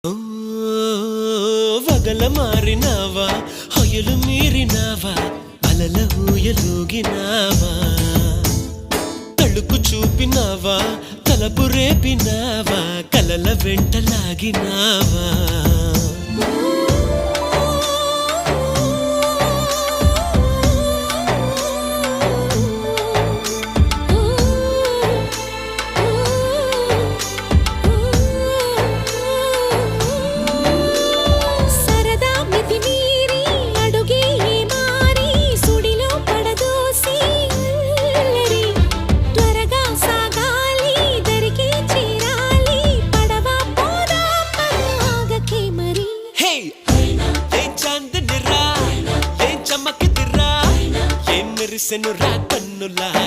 ఓ వగల మారినావా హొయలు మీరినావా అలల ఊయలూగినావా తళుకు చూపినావా తలపు రేపినావా కలల వెంటలాగినావా మెరిసెను రా కన్నులా